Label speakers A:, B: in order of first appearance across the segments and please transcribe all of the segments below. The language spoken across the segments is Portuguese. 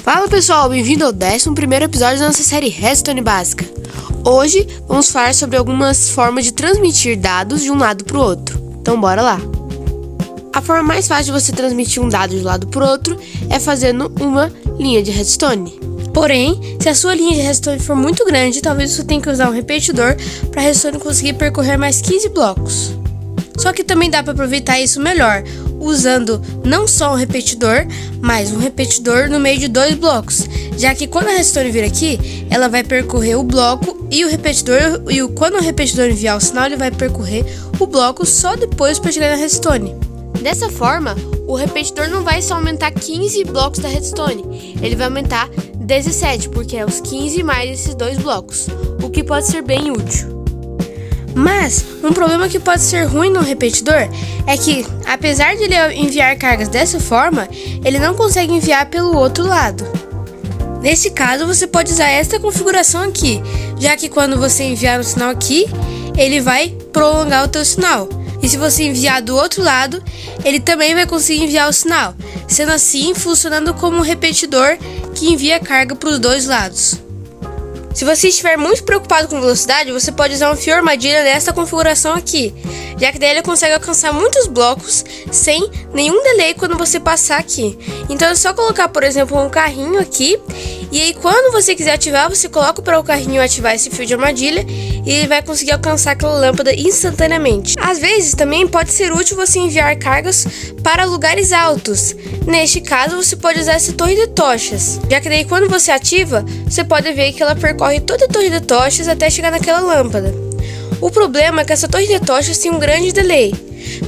A: Fala pessoal, bem-vindo ao 11º episódio da nossa série Redstone Básica. Hoje vamos falar sobre algumas formas de transmitir dados de um lado para o outro. Então bora lá! A forma mais fácil de você transmitir um dado de um lado para o outro é fazendo uma linha de redstone. Porém, se a sua linha de redstone for muito grande, talvez você tenha que usar um repetidor para a redstone conseguir percorrer mais 15 blocos. Só que também dá para aproveitar isso melhor, usando não só um repetidor, mas um repetidor no meio de 2 blocos, já que quando a redstone vir aqui, ela vai percorrer o bloco e o repetidor, quando o repetidor enviar o sinal, ele vai percorrer o bloco só depois para chegar na redstone. Dessa forma, o repetidor não vai só aumentar 15 blocos da redstone, ele vai aumentar 17, porque é os 15 mais esses 2 blocos, o que pode ser bem útil. Mas, um problema que pode ser ruim no repetidor é que, apesar de ele enviar cargas dessa forma, ele não consegue enviar pelo outro lado. Nesse caso, você pode usar esta configuração aqui, já que quando você enviar o sinal aqui, ele vai prolongar o teu sinal. E se você enviar do outro lado, ele também vai conseguir enviar o sinal, sendo assim funcionando como um repetidor que envia carga para os dois lados. Se você estiver muito preocupado com velocidade, você pode usar um fio armadilha nessa configuração aqui, já que daí ele consegue alcançar muitos blocos sem nenhum delay quando você passar aqui. Então é só colocar, por exemplo, um carrinho aqui, e aí quando você quiser ativar, você coloca para o carrinho ativar esse fio de armadilha e ele vai conseguir alcançar aquela lâmpada instantaneamente. Às vezes também pode ser útil você enviar cargas para lugares altos. Neste caso, você pode usar essa torre de tochas, já que daí quando você ativa, você pode ver que ela percorre toda a torre de tochas até chegar naquela lâmpada. O problema é que essa torre de tochas tem um grande delay.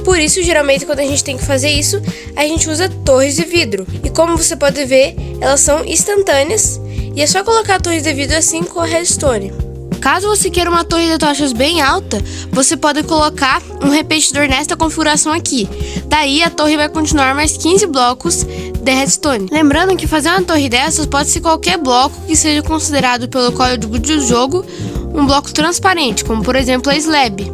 A: Por isso, geralmente, quando a gente tem que fazer isso, a gente usa torres de vidro. E como você pode ver, elas são instantâneas e é só colocar a torre de vidro assim com a redstone. Caso você queira uma torre de tochas bem alta, você pode colocar um repetidor nesta configuração aqui. Daí a torre vai continuar mais 15 blocos de redstone. Lembrando que fazer uma torre dessas pode ser qualquer bloco que seja considerado pelo código do jogo um bloco transparente, como por exemplo a slab.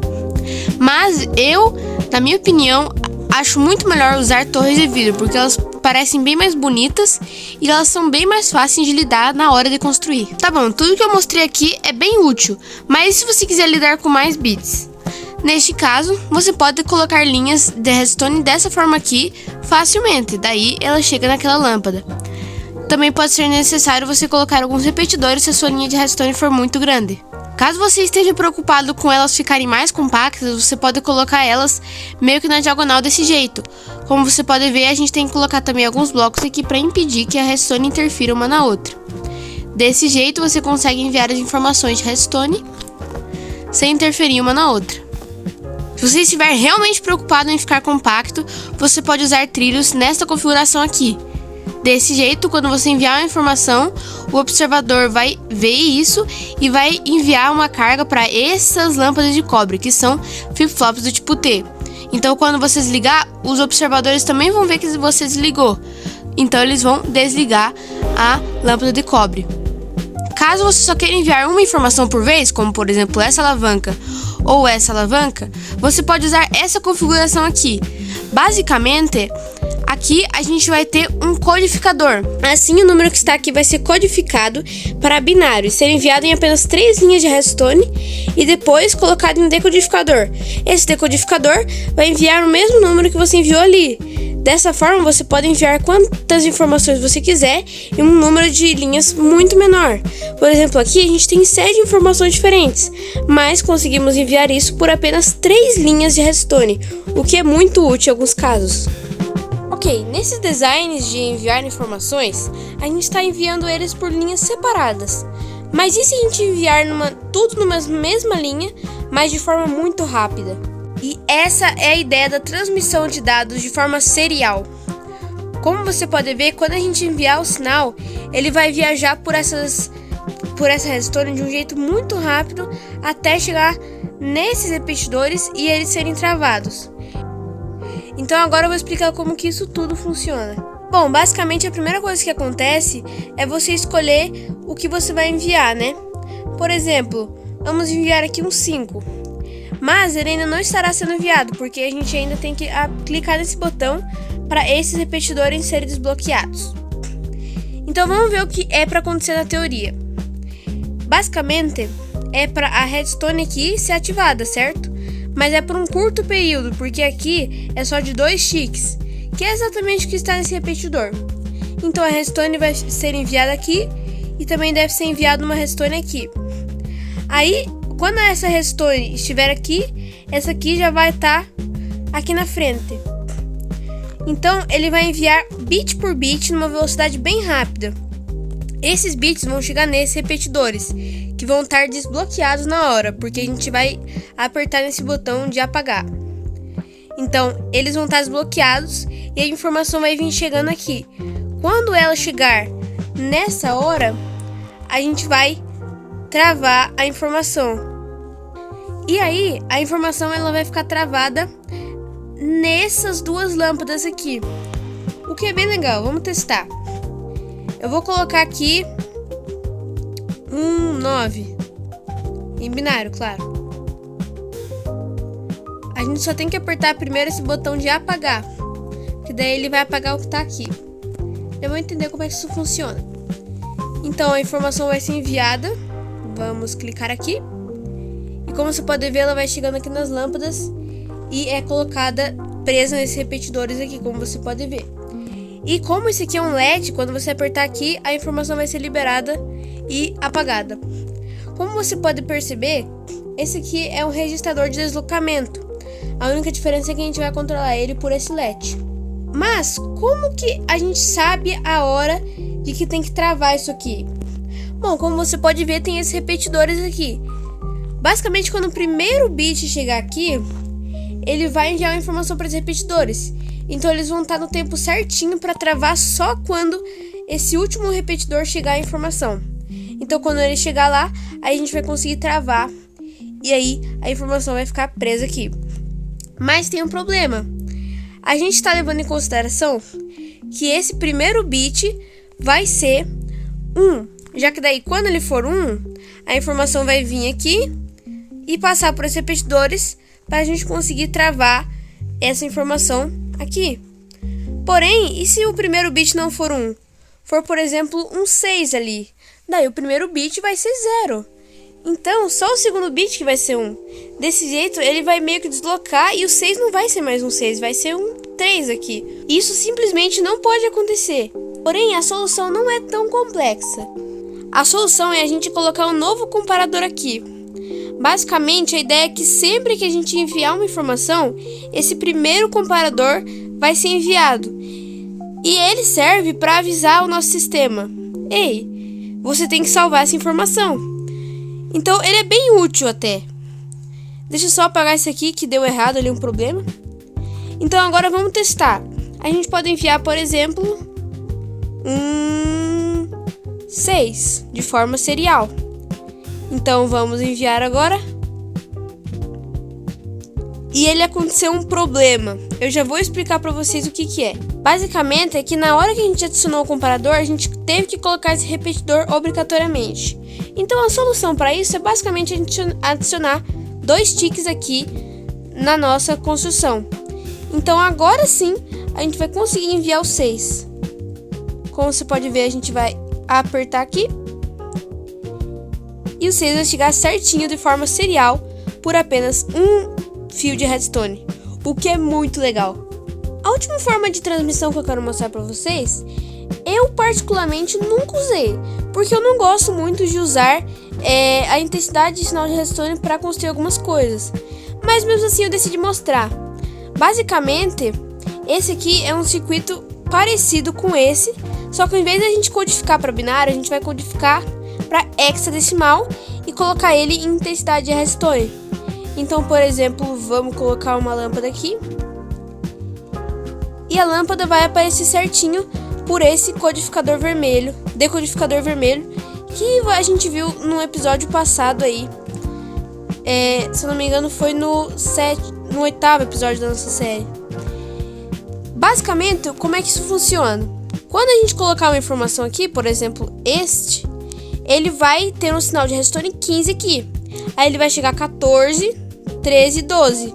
A: Mas eu, na minha opinião, acho muito melhor usar torres de vidro, porque elas parecem bem mais bonitas e elas são bem mais fáceis de lidar na hora de construir. Tá bom, tudo que eu mostrei aqui é bem útil, mas se você quiser lidar com mais bits? Neste caso, você pode colocar linhas de redstone dessa forma aqui facilmente, daí ela chega naquela lâmpada. Também pode ser necessário você colocar alguns repetidores se a sua linha de redstone for muito grande. Caso você esteja preocupado com elas ficarem mais compactas, você pode colocar elas meio que na diagonal desse jeito. Como você pode ver, a gente tem que colocar também alguns blocos aqui para impedir que a redstone interfira uma na outra. Desse jeito você consegue enviar as informações de redstone sem interferir uma na outra. Se você estiver realmente preocupado em ficar compacto, você pode usar trilhos nesta configuração aqui. Desse jeito, quando você enviar uma informação, o observador vai ver isso e vai enviar uma carga para essas lâmpadas de cobre, que são flip-flops do tipo T. Então, quando você desligar, os observadores também vão ver que você desligou. Então, eles vão desligar a lâmpada de cobre. Caso você só queira enviar uma informação por vez, como por exemplo essa alavanca ou essa alavanca, você pode usar essa configuração aqui. Basicamente, aqui a gente vai ter um codificador. Assim, o número que está aqui vai ser codificado para binário e ser enviado em apenas 3 linhas de redstone e depois colocado em um decodificador. Esse decodificador vai enviar o mesmo número que você enviou ali. Dessa forma, você pode enviar quantas informações você quiser em um número de linhas muito menor. Por exemplo, aqui a gente tem 7 informações diferentes, mas conseguimos enviar isso por apenas 3 linhas de redstone, o que é muito útil em alguns casos. Ok, nesses designs de enviar informações, a gente está enviando eles por linhas separadas. Mas e se a gente enviar tudo numa mesma linha, mas de forma muito rápida? E essa é a ideia da transmissão de dados de forma serial. Como você pode ver, quando a gente enviar o sinal, ele vai viajar por essa redstone de um jeito muito rápido até chegar nesses repetidores e eles serem travados. Então agora eu vou explicar como que isso tudo funciona. Bom, basicamente a primeira coisa que acontece é você escolher o que você vai enviar, né? Por exemplo, vamos enviar aqui um 5. Mas ele ainda não estará sendo enviado, porque a gente ainda tem que clicar nesse botão para esses repetidores serem desbloqueados. Então vamos ver o que é para acontecer na teoria. Basicamente, é para a redstone aqui ser ativada, certo? Mas é por um curto período, porque aqui é só de 2 ticks, que é exatamente o que está nesse repetidor. Então a redstone vai ser enviada aqui e também deve ser enviada uma redstone aqui. Aí, quando essa redstone estiver aqui, essa aqui já vai estar aqui na frente. Então ele vai enviar bit por bit numa velocidade bem rápida. Esses bits vão chegar nesses repetidores, que vão estar desbloqueados na hora, porque a gente vai apertar nesse botão de apagar. Então eles vão estar desbloqueados e a informação vai vir chegando aqui. Quando ela chegar nessa hora, a gente vai travar a informação. E aí a informação ela vai ficar travada nessas 2 lâmpadas aqui, o que é bem legal. Vamos testar. Eu vou colocar aqui 9 em binário, claro. A gente só tem que apertar primeiro esse botão de apagar, que daí ele vai apagar o que tá aqui. Eu vou entender como é que isso funciona. Então a informação vai ser enviada. Vamos clicar aqui. E como você pode ver, ela vai chegando aqui nas lâmpadas e é colocada presa nesses repetidores aqui, como você pode ver. E como esse aqui é um LED, quando você apertar aqui, a informação vai ser liberada e apagada. Como você pode perceber, esse aqui é um registrador de deslocamento. A única diferença é que a gente vai controlar ele por esse LED. Mas como que a gente sabe a hora de que tem que travar isso aqui? Bom, como você pode ver, tem esses repetidores aqui. Basicamente, quando o primeiro bit chegar aqui, ele vai enviar uma informação para os repetidores. Então eles vão estar no tempo certinho para travar só quando esse último repetidor chegar a informação. Então quando ele chegar lá, aí a gente vai conseguir travar e aí a informação vai ficar presa aqui. Mas tem um problema. A gente está levando em consideração que esse primeiro bit vai ser 1, já que daí quando ele for 1, a informação vai vir aqui e passar por esses repetidores para a gente conseguir travar essa informação aqui. Porém, e se o primeiro bit não for 1? For, por exemplo, um 6 ali. Daí o primeiro bit vai ser 0. Então, só o segundo bit que vai ser 1. Desse jeito, ele vai meio que deslocar e o 6 não vai ser mais um 6, vai ser um 3 aqui. Isso simplesmente não pode acontecer. Porém, a solução não é tão complexa. A solução é a gente colocar um novo comparador aqui. Basicamente, a ideia é que sempre que a gente enviar uma informação, esse primeiro comparador vai ser enviado. E ele serve para avisar o nosso sistema: ei, você tem que salvar essa informação. Então, ele é bem útil até. Deixa eu só apagar esse aqui que deu errado ali, um problema. Então, agora vamos testar. A gente pode enviar, por exemplo, 6 de forma serial. Então vamos enviar agora. E ele aconteceu um problema. Eu já vou explicar para vocês o que é. Basicamente é que na hora que a gente adicionou o comparador, a gente teve que colocar esse repetidor obrigatoriamente. Então a solução para isso é basicamente a gente adicionar 2 ticks aqui na nossa construção. Então agora sim a gente vai conseguir enviar o 6. Como você pode ver, a gente vai apertar aqui e o 6 vai chegar certinho de forma serial por apenas um fio de redstone, o que é muito legal. A última forma de transmissão que eu quero mostrar para vocês, eu particularmente nunca usei, porque eu não gosto muito de usar a intensidade de sinal de redstone para construir algumas coisas, mas mesmo assim eu decidi mostrar. Basicamente, esse aqui é um circuito parecido com esse, só que ao invés de a gente codificar para binário, a gente vai codificar para hexadecimal e colocar ele em intensidade de redstone. Então, por exemplo, vamos colocar uma lâmpada aqui e a lâmpada vai aparecer certinho por esse codificador vermelho, decodificador vermelho, que a gente viu no episódio passado aí. Se eu não me engano, foi no 8º episódio da nossa série. Basicamente, como é que isso funciona? Quando a gente colocar uma informação aqui, por exemplo, ele vai ter um sinal de redstone 15 aqui. Aí ele vai chegar a 14, 13 e 12.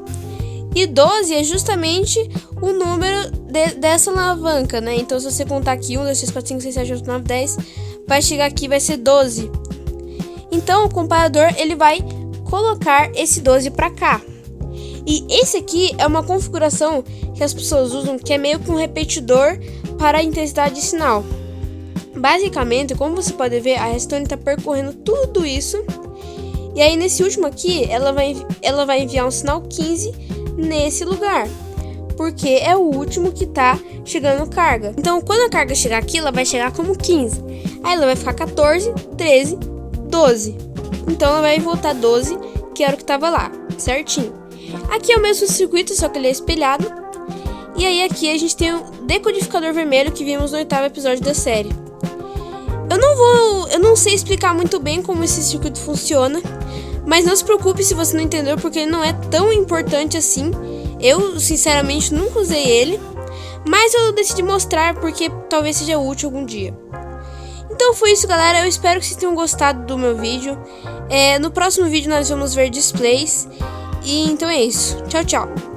A: E 12 é justamente o número
B: dessa alavanca, né? Então, se você contar aqui 1, 2, 3, 4, 5, 6, 7, 8, 9, 10, vai chegar aqui, vai ser 12. Então, o comparador, ele vai colocar esse 12 para cá. E esse aqui é uma configuração que as pessoas usam, que é meio que um repetidor para a intensidade de sinal. Basicamente, como você pode ver, a Redstone está percorrendo tudo isso. E aí, nesse último aqui, ela vai enviar um sinal 15 nesse lugar, porque é o último que tá chegando carga. Então, quando a carga chegar aqui, ela vai chegar como 15. Aí ela vai ficar 14, 13, 12. Então, ela vai voltar 12, que era o que tava lá, certinho. Aqui é o mesmo circuito, só que ele é espelhado. E aí, aqui a gente tem o decodificador vermelho que vimos no 8º episódio da série. Eu não sei explicar muito bem como esse circuito funciona, mas não se preocupe se você não entendeu, porque ele não é tão importante assim. Eu, sinceramente, nunca usei ele, mas eu decidi mostrar porque talvez seja útil algum dia. Então foi isso, galera. Eu espero que vocês tenham gostado do meu vídeo. No próximo vídeo nós vamos ver displays. E então é isso. Tchau, tchau.